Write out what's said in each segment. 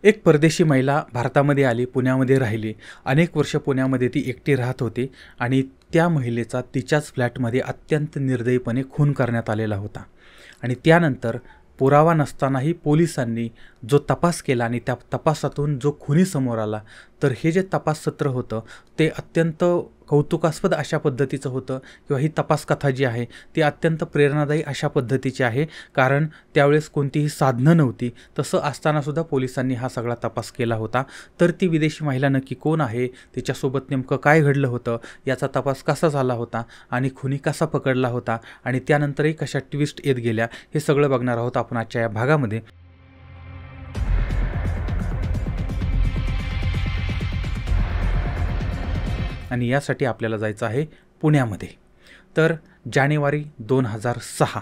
एक परदेशी महिला भारतामध्ये आली, पुण्यामध्ये राहिली. अनेक वर्ष पुण्यामध्ये ती एकटी राहत होती आणि त्या महिलेचा तिच्याच फ्लॅटमध्ये अत्यंत निर्दयीपणे खून करण्यात आलेला होता. आणि त्यानंतर पुरावा नसतानाही पोलिसांनी जो तपास केला आणि त्या तपासातून जो खुनी समोर आला, तर हे जे तपास सत्र होतं ते अत्यंत कौतुकास्पद अशा पद्धतीचं होतं किंवा ही तपास कथा जी आहे ती अत्यंत प्रेरणादायी अशा पद्धतीची आहे. कारण त्यावेळेस कोणतीही साधनं नव्हती. तसं असतानासुद्धा पोलिसांनी हा सगळा तपास केला होता. तर ती विदेशी महिला नक्की कोण आहे, तिच्यासोबत नेमकं काय घडलं होतं, याचा तपास कसा झाला होता आणि खुनी कसा पकडला होता आणि त्यानंतरही कशा ट्विस्ट येत गेल्या, हे सगळं बघणार आहोत आपण आजच्या या भागामध्ये. आणि यासाठी आपल्याला जायचं आहे पुण्यामध्ये. तर जानेवारी 2006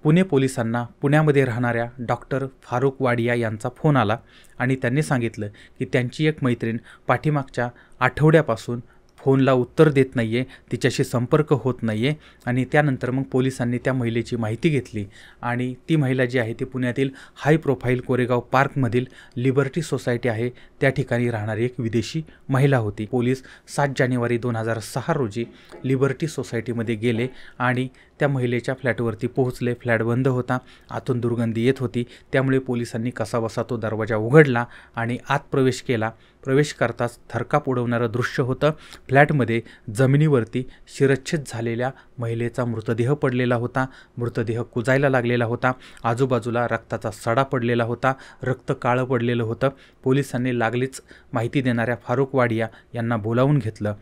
पुणे पोलिसांना पुण्यामध्ये राहणाऱ्या डॉक्टर फारुक वाडिया यांचा फोन आला आणि त्यांनी सांगितलं की त्यांची एक मैत्रीण पाठीमागच्या आठवड्यापासून फोनला उत्तर देत नाही आहे, तिच्याशी संपर्क होत नाही आहे. आणि त्यानंतर मग पोलिसांनी त्या महिलेची माहिती घेतली आणि ती महिला जी आहे ती पुण्यातील हाय प्रोफाईल कोरेगाव पार्कमधील लिबर्टी सोसायटी आहे त्या ठिकाणी राहणारी एक विदेशी महिला होती. पोलीस 7 जानेवारी 2006 रोजी लिबर्टी सोसायटीमध्ये गेले आणि त्या महिलेच्या फ्लॅटवरती पोहोचले. फ्लॅट बंद होता, आतून दुर्गंधी येत होती. त्यामुळे पोलिसांनी कसाबसा तो दरवाजा उघडला आणि आत प्रवेश केला. प्रवेश करताच थरकाप उडवणारं दृश्य होतं. फ्लॅटमध्ये जमिनीवरती शिरच्छेद झालेल्या महिलेचा मृतदेह पडलेला होता. मृतदेह कुजायला लागलेला होता. आजूबाजूला रक्ताचा सडा पडलेला होता. रक्त काळं पडलेलं होतं. पोलिसांनी लागलीच माहिती देणाऱ्या फारुक वाडिया यांना बोलावून घेतलं.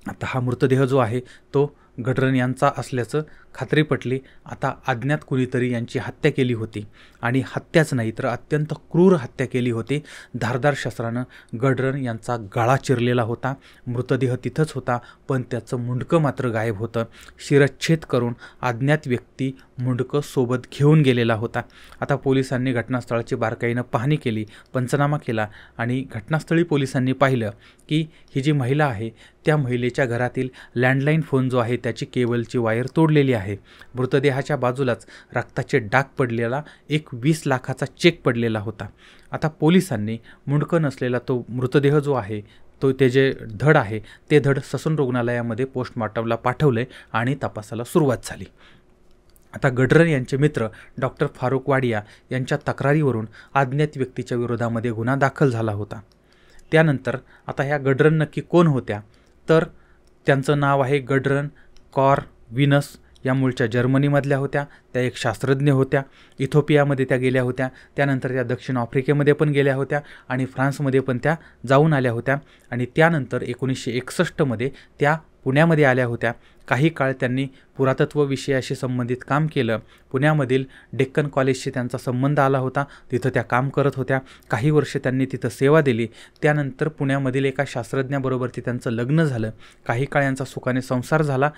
आता हा मृतदेह जो आहे तो गडरन यांचा असल्याचं खात्री पटली. आता अज्ञात कुणीतरी यांची हत्या केली होती आणि हत्याच नाही तर अत्यंत क्रूर हत्या केली होती. धारदार शस्त्रानं गडरन यांचा गळा चिरलेला होता. मृतदेह तिथंच होता पण त्याचं मुंडकं मात्र गायब होतं. शिरच्छेद करून अज्ञात व्यक्ती मुंडकं सोबत घेऊन गेलेला होता. आता पोलिसांनी घटनास्थळाची बारकाईनं पाहणी केली, पंचनामा केला आणि घटनास्थळी पोलिसांनी पाहिलं की ही जी महिला आहे त्या महिलेच्या घरातील लँडलाईन फोन जो आहे त्याची केबलची वायर तोडलेली आहे. मृतदेहाच्या बाजूलाच रक्ताचे डाग पडलेला एक 20 लाखाचा चेक पडलेला होता. आता पोलिसांनी मुंडकं नसलेला तो मृतदेह जो आहे ते जे धड आहे ते धड ससून रुग्णालयामध्ये पोस्टमॉर्टमला पाठवले आणि तपासाला सुरुवात झाली. आता गडरन यांचे मित्र डॉक्टर फारुक वाडिया यांच्या तक्रारीवरून अज्ञात व्यक्तीच्या विरोधामध्ये गुन्हा दाखल झाला होता. त्यानंतर आता ह्या गडरन नक्की कोण होत्या, तर त्यांचं नाव आहे गडरन कॉरविनस. या मूळच्या जर्मनीमधल्या होत्या. त्या एक शास्त्रज्ञ होत्या. इथिओपियामध्ये त्या गेल्या होत्या. त्यानंतर त्या दक्षिण आफ्रिकेमध्ये पण गेल्या होत्या आणि फ्रान्समध्ये पण त्या जाऊन आल्या होत्या. आणि त्यानंतर 1961मध्ये त्या पुण्यामध्ये आल्या होत्या. काही काळ त्यांनी पुरातत्व विषयाशी संबंधित काम केलं. पुण्यामधील डेक्कन कॉलेजशी त्यांचा संबंध आला होता. तिथं त्या काम करत होत्या. काही वर्ष त्यांनी तिथं सेवा दिली. त्यानंतर पुण्यामधील एका शास्त्रज्ञाबरोबर त्यांचं लग्न झालं. काही काळ यांचा सुखाने संसार झाला.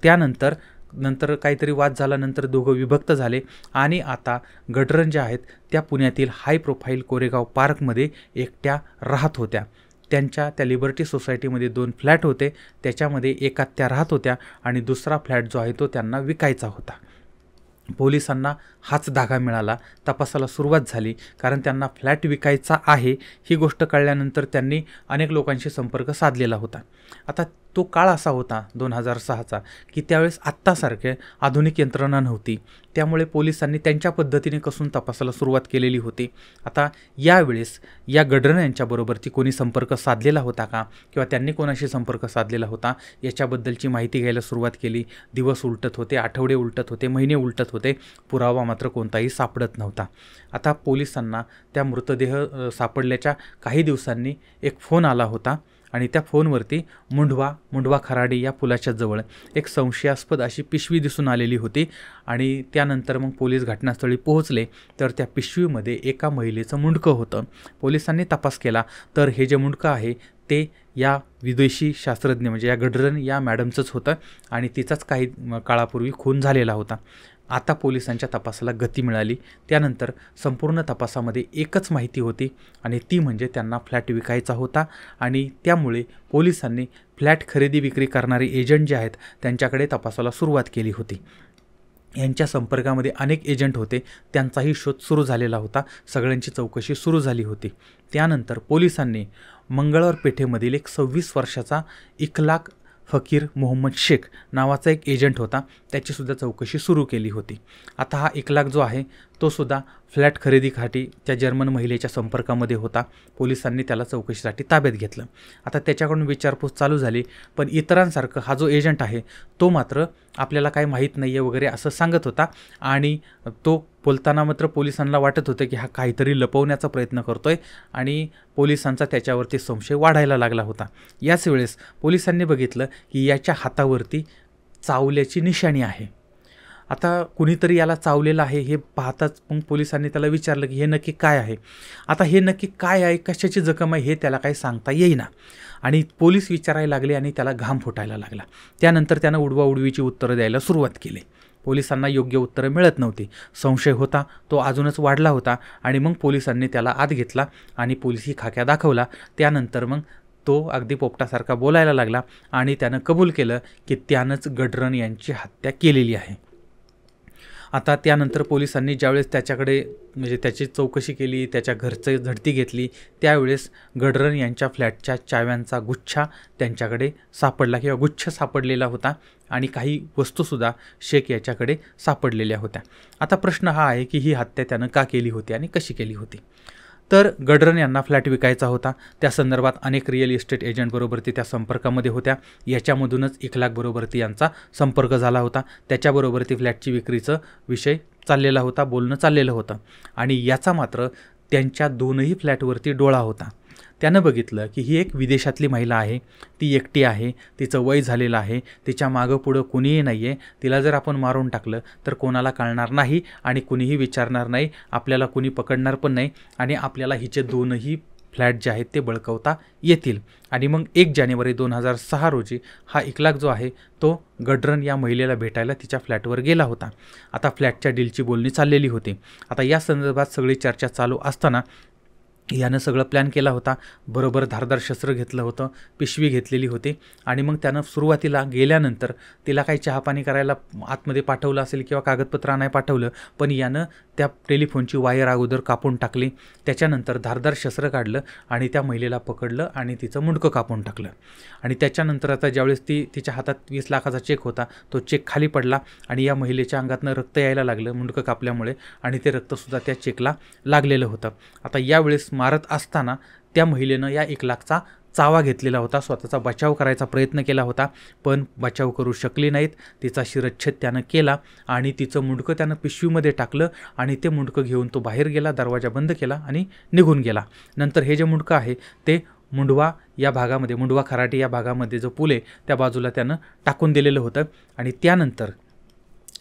त्यानंतर काहीतरी वाद झाल्यानंतर दोघं विभक्त झाले आणि आता गडरन ज्या आहेत त्या पुण्यातील हाय प्रोफाईल कोरेगाव पार्कमध्ये एकट्या राहत होत्या. त्यांच्या त्या लिबर्टी सोसायटीमध्ये 2 फ्लॅट होते. त्याच्यामध्ये एकात त्या राहत होत्या आणि दुसरा फ्लॅट जो आहे तो त्यांना विकायचा होता. पोलिसांना हाच धागा मिळाला. तपासाला सुरुवात झाली. कारण त्यांना फ्लॅट विकायचा आहे ही गोष्ट कळल्यानंतर त्यांनी अनेक लोकांशी संपर्क साधलेला होता. आता तो काळ असा होता 2006चा की त्यावेळेस आत्तासारखे आधुनिक यंत्रणा नव्हती. त्यामुळे पोलिसांनी त्यांच्या पद्धतीने कसून तपासाला सुरुवात केलेली होती. आता यावेळेस या गडरन यांच्याबरोबर कोणी संपर्क साधलेला होता का किंवा त्यांनी कोणाशी संपर्क साधलेला होता याच्याबद्दलची माहिती घ्यायला सुरुवात केली. दिवस उलटत होते, आठवडे उलटत होते, महिने उलटत होते. पुरावा मात्र कोणताही सापडत नव्हता. आता पोलिसांना त्या मृतदेह सापडल्याच्या काही दिवसांनी एक फोन आला होता आणि त्या फोनवरती मुंढवा खराडी या पुलाच्या जवळ एक संशयास्पद अशी पिशवी दिसून आलेली होती. आणि त्यानंतर मग पोलीस घटनास्थळी पोहोचले तर त्या पिशवीमध्ये एका महिलेचं मुंडकं होतं. पोलिसांनी तपास केला तर हे जे मुंडकं आहे ते या विदेशी शास्त्रज्ञ म्हणजे या गडरन या मॅडमचंच होतं आणि तिचाच काही काळापूर्वी खून झालेला होता. आता पोलिसांच्या तपासाला गती मिळाली. त्यानंतर संपूर्ण तपासामध्ये एकच माहिती होती आणि ती म्हणजे त्यांना फ्लॅट विकायचा होता आणि त्यामुळे पोलिसांनी फ्लॅट खरेदी विक्री करणारे एजंट जे आहेत त्यांच्याकडे तपासाला सुरुवात केली होती. यांच्या संपर्कामध्ये अनेक एजंट होते, त्यांचाही शोध सुरू झालेला होता, सगळ्यांची चौकशी सुरू झाली होती. त्यानंतर पोलिसांनी मंगळवार पेठेमधील एक 26 वर्षाचा इखलाक फकीर मोहम्मद शेख नावाचा एक एजंट होता, त्याचीसुद्धा चौकशी सुरू केली होती. आता हा इखलाक जो आहे तो सुद्धा फ्लॅट खरेदीसाठी त्या जर्मन महिलेच्या संपर्कामध्ये होता. पोलिसांनी त्याला चौकशीसाठी ताब्यात घेतलं. आता त्याच्याकडून विचारपूस चालू झाली, पण इतरांसारखं हा जो एजंट आहे तो मात्र आपल्याला काही माहीत नाही आहे वगैरे असं सांगत होता. आणि तो बोलताना मात्र पोलिसांना वाटत होतं की हा काहीतरी लपवण्याचा प्रयत्न करतोय आणि पोलिसांचा त्याच्यावरती संशय वाढायला लागला होता. याच वेळेस पोलिसांनी बघितलं की याच्या हातावरती चावल्याची निशाणी आहे. आता कुणीतरी याला चावलेलं आहे हे पाहताच मग पोलिसांनी त्याला विचारलं की हे नक्की काय आहे. आता हे नक्की काय आहे, कशाची जखम आहे हे त्याला काही सांगता येईना आणि पोलीस विचारायला लागले आणि त्याला घाम फुटायला लागला. त्यानंतर त्यानं उडवाउडवीची उत्तरं द्यायला सुरुवात केली. पोलिसांना योग्य उत्तरं मिळत नव्हती. संशय होता तो अजूनच वाढला होता आणि मग पोलिसांनी त्याला आत घेतला आणि पोलिसी खाक्या दाखवला. त्यानंतर मग तो अगदी पोपटासारखा बोलायला लागला आणि त्यानं कबूल केलं की त्यानंच गडरन यांची हत्या केलेली आहे. आता त्यानंतर पोलिसांनी ज्यावेळेस त्याच्याकडे म्हणजे त्याची चौकशी केली, त्याच्या घरचं झडती घेतली, त्यावेळेस गडरन यांच्या फ्लॅटच्या चाव्यांचा गुच्छा त्यांच्याकडे सापडला किंवा गुच्छ सापडलेला होता आणि काही वस्तूसुद्धा शेख याच्याकडे सापडलेल्या होत्या. आता प्रश्न हा आहे की ही हत्या त्यानं का केली होती आणि कशी केली होती. तर गडरन यांना फ्लॅट विकायचा होता. त्या संदर्भात अनेक रिअल इस्टेट एजंटबरोबर ती त्या संपर्कामध्ये होत्या. याच्यामधूनच इखलाकबरोबर ती यांचा संपर्क झाला होता. त्याच्याबरोबर ती फ्लॅटची विक्रीचं विषय चाललेला होता, बोलणं चाललेलं होतं आणि याचा मात्र त्यांच्या दोनही फ्लॅटवरती डोळा होता. त्यानं बघितलं की ही एक विदेशातली महिला आहे, ती एकटी आहे, तिचं वय झालेलं आहे, तिच्या मागं पुढं कुणीही नाही आहे, तिला जर आपण मारून टाकलं तर कोणाला कळणार नाही आणि कुणीही विचारणार नाही, आपल्याला कुणी पकडणार पण नाही आणि आपल्याला हिचे दोनही फ्लॅट जे आहेत ते बळकावता येतील. आणि मग 1 जानेवारी 2006 रोजी हा इखलाक जो आहे तो गडरन या महिलेला भेटायला तिच्या फ्लॅटवर गेला होता. आता फ्लॅटच्या डीलची बोलणी चाललेली होती. आता या संदर्भात सगळी चर्चा चालू असताना यानं सगळं प्लॅन केला होता. बरोबर धारदार शस्त्र घेतलं होतं, पिशवी घेतलेली होती आणि मग त्यानं सुरुवातीला गेल्यानंतर तिला काही चहापाणी करायला आतमध्ये पाठवलं असेल किंवा कागदपत्र आणायला पाठवलं, पण यानं त्या टेलिफोनची वायर अगोदर कापून टाकली. त्याच्यानंतर धारदार शस्त्र काढलं आणि त्या महिलेला पकडलं आणि तिचं मुंडकं कापून टाकलं. आणि त्याच्यानंतर आता ज्यावेळेस तिच्या हातात 20 लाखाचा चेक होता, तो चेक खाली पडला आणि या महिलेच्या अंगातनं रक्त यायला लागलं मुंडकं कापल्यामुळे आणि ते रक्तसुद्धा त्या चेकला लागलेलं होतं. आता यावेळेस मारत असताना त्या महिलेनं या इखलाकचा चावा घेतलेला होता, स्वतःचा बचाव करायचा प्रयत्न केला होता, पण बचाव करू शकली नाहीत. तिचा शिरच्छेद त्यानं केला आणि तिचं मुंडकं त्यानं पिशवीमध्ये टाकलं आणि ते मुंडकं घेऊन तो बाहेर गेला, दरवाजा बंद केला आणि निघून गेला. नंतर हे जे मुंडकं आहे ते मुंडवा या भागामध्ये, मुंडवा खराटे या भागामध्ये जो पूल आहे त्या बाजूला त्यानं टाकून दिलेलं होतं. आणि त्यानंतर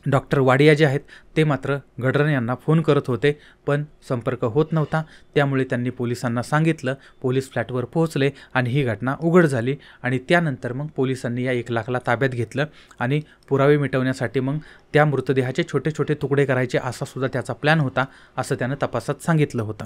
डॉक्टर वाडिया जे आहेत ते मात्र गडरन यांना फोन करत होते, पण संपर्क होत नव्हता. त्यामुळे त्यांनी पोलिसांना सांगितलं. पोलीस फ्लॅटवर पोहोचले आणि ही घटना उघड झाली. आणि त्यानंतर मग पोलिसांनी या इखलाकला ताब्यात घेतलं आणि पुरावे मिटवण्यासाठी मग त्या मृतदेहाचे छोटे छोटे तुकडे करायचे असा सुद्धा त्याचा प्लॅन होता, असं त्यानं तपासात सांगितलं होतं.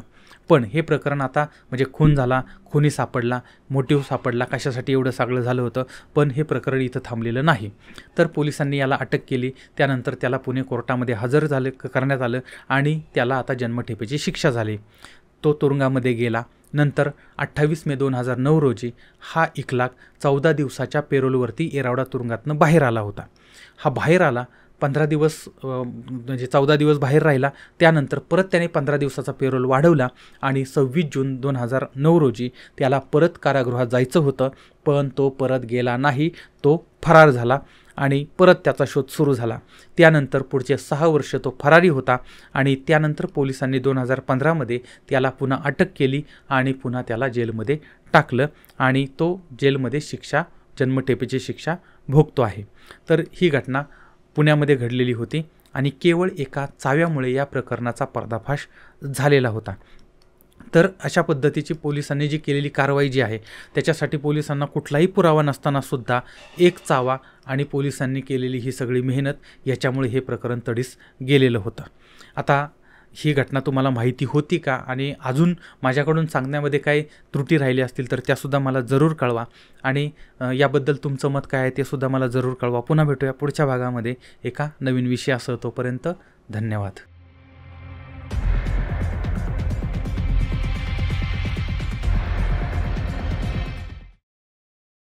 पण हे प्रकरण आता म्हणजे खून झाला, खुनी सापडला, मोटिव्ह सापडला, कशासाठी एवढं सगळं झालं होतं, पण हे प्रकरण इथं थांबलेलं नाही. तर पोलिसांनी याला अटक केली. त्यानंतर त्याला पुणे कोर्टामध्ये हजर करण्यात आलं आणि त्याला आता जन्मठेपेची शिक्षा झाली. तो तुरुंगामध्ये गेला. नंतर 28 मे 2009 रोजी हा इखलाक 14 दिवसाच्या पेरोलवरती येरवडा तुरुंगातनं बाहेर आला होता. हा बाहेर आला, 15 दिवस म्हणजे 14 दिवस बाहेर राहिला. त्यानंतर परत त्याने 15 दिवसाचा पेरोल वाढवला आणि 26 जून 2009 रोजी त्याला परत कारागृहात जायचं होतं, पण तो परत गेला नाही. तो फरार झाला आणि परत त्याचा शोध सुरू झाला. त्यानंतर पुढचे 6 वर्ष तो फरारी होता आणि त्यानंतर पोलिसांनी 2015मध्ये त्याला पुन्हा अटक केली आणि पुन्हा त्याला जेलमध्ये टाकलं आणि तो जेलमध्ये शिक्षा, जन्मठेपेची शिक्षा भोगतो आहे. तर ही घटना पुण्यामध्ये घडलेली होती आणि केवळ एका चाव्यामुळे या प्रकरणाचा पर्दाफाश झालेला होता. तर अशा पद्धतीची पोलिसांनी जी केलेली कारवाई जी आहे त्याच्यासाठी पोलिसांना कुठलाही पुरावा नसतानासुद्धा एक चावा आणि पोलिसांनी केलेली ही सगळी मेहनत याच्यामुळे हे प्रकरण तडीस गेलेलं होतं. आता ही घटना तुम्हाला माहिती होती का, आणि अजून माझ्याकडून सांगण्यामध्ये काही त्रुटी राहिली असतील तर त्यासुद्धा मला जरूर कळवा, आणि याबद्दल तुमचं मत काय आहे ते सुद्धा मला जरूर कळवा. पुन्हा भेटूया पुढच्या भागामध्ये एका नवीन विषयासह. तोपर्यंत धन्यवाद.